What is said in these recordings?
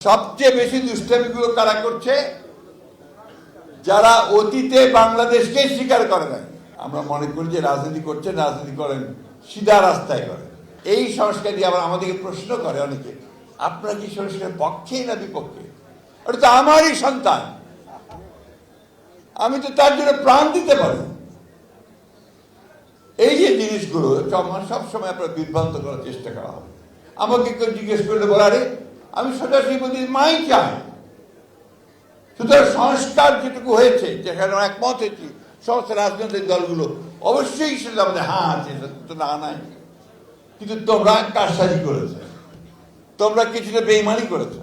সবচেয়ে বেশি দুষ্টামিগুলো কারা করছে? যারা অতীতে বাংলাদেশকে স্বীকার করে না। আমরা মনে করি যে রাজনীতি করছেন, রাজনীতি করেন, সিধা রাস্তায় করেন। এই সংস্কার দিয়ে আবার আমাদেরকে প্রশ্ন করে অনেকে, আপনারা কি সংস্কারের পক্ষে না বিপক্ষে? ওটা তো আমারই সন্তান, আমি তো তার জন্য প্রাণ দিতে পারি। এই যে জিনিসগুলো সবসময় আপনার বিভ্রান্ত করার চেষ্টা করা হবে। আমাকে কেউ জিজ্ঞেস করলে বলারে আমি সোজাসুজি বলছি মাই চাই। সুতরাং সংস্কার যেটুকু হয়েছে, যেখানে একমত হয়েছি সমস্ত রাজনৈতিক দলগুলো, অবশ্যই সেটা আমাদের আছে, তো না নাই। কিন্তু তোমরা কারসাজি করেছে, তোমরা কিছুটা বেইমানি করেছে।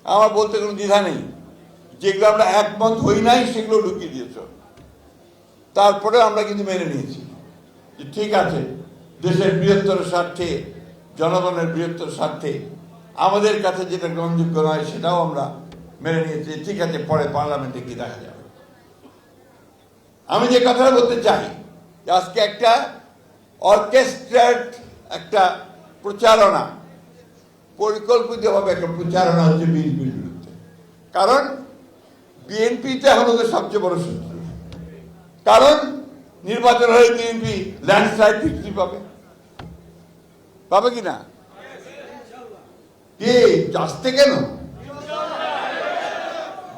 আমার বলতে কোনো দ্বিধা নেই। যেগুলো আমরা একমত হই নাই সেগুলো ঢুকিয়ে দিয়েছ। তারপরে আমরা কিন্তু মেনে নিয়েছি যে ঠিক আছে, দেশের বৃহত্তর স্বার্থে, জনগণের বৃহত্তর স্বার্থে আমাদের কাছে যেটা গ্রহণযোগ্য নয় সেটাও আমরা মেনে নিয়েছি। ঠিক আছে, পরে পার্লামেন্টে কি দেখা যাবে। আমি যে কথাটা বলতে চাই, আজকে একটা অর্কেস্ট্রেট একটা প্রচারণা, পরিকল্পিতভাবে একটা প্রচারণা হচ্ছে বিএনপির বিরুদ্ধে। কারণ বিএনপিতে এখন ওদের সবচেয়ে বড় শত্রু। কারণ নির্বাচন হলে বিএনপি ল্যান্ডস্লাইড ভিক্টরি পাবে কিনা? কে আসতে কেন?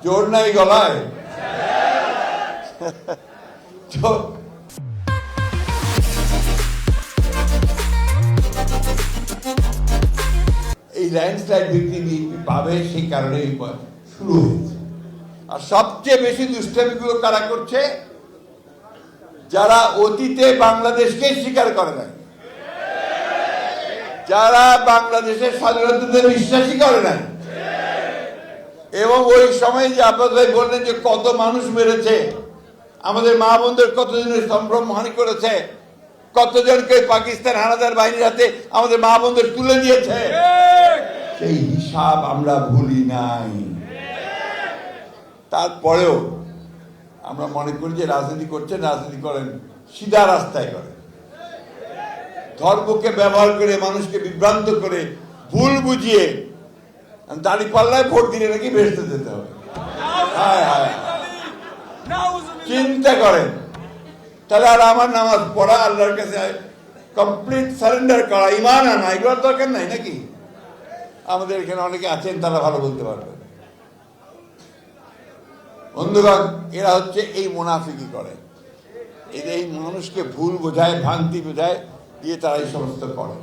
জোর নাই গলায়। তো এই ল্যান্ডস্লাইড ভিক্টরি বিএনপি পাবে, সেই কারণে শুরু হয়েছে। আর সবচেয়ে বেশি দুষ্টামিগুলো কারা করছে? যারা অতীতে বাংলাদেশকে স্বীকার করে না, যারা বাংলাদেশের স্বাধীনতাতে বিশ্বাসী করে না। এবং ওই সময় যে আব্বাস ভাই বললেন যে কত মানুষ মেরেছে, আমাদের মা বোনদের কতজনের সম্ভ্রমহানি করেছে, কতজনকে পাকিস্তান হানাদার বাহিনীর হাতে আমাদের মা বোনদের তুলে দিয়েছে, সেই হিসাব আমরা ভুলি নাই। তারপরেও আমরা মনে করি যে রাজনীতি করছেন, রাজনীতি করেন, সিধা রাস্তায় করেন। ধর্মকে ব্যবহার করে মানুষকে বিভ্রান্ত করে ভুল বুঝিয়ে দাঁড়িপাল্লায় ভোট দিলে নাকি বেহেশতে যেতে হবে। চিন্তা করেন, তাহলে আর আমার নামাজ পড়া, আল্লাহর কাছে কমপ্লিট সারেন্ডার করা, ইমান আনা, এগুলোর দরকার নাই নাকি? আমাদের এখানে অনেকে আছেন, তারা ভালো বলতে পারবেন। বন্ধুগণ, এরা হচ্ছে এই মুনাফিকি করে, এদের এই মানুষকে ভুল বোঝায়, ভ্রান্তি বোঝায় দিয়ে তারা এই সমস্ত করে।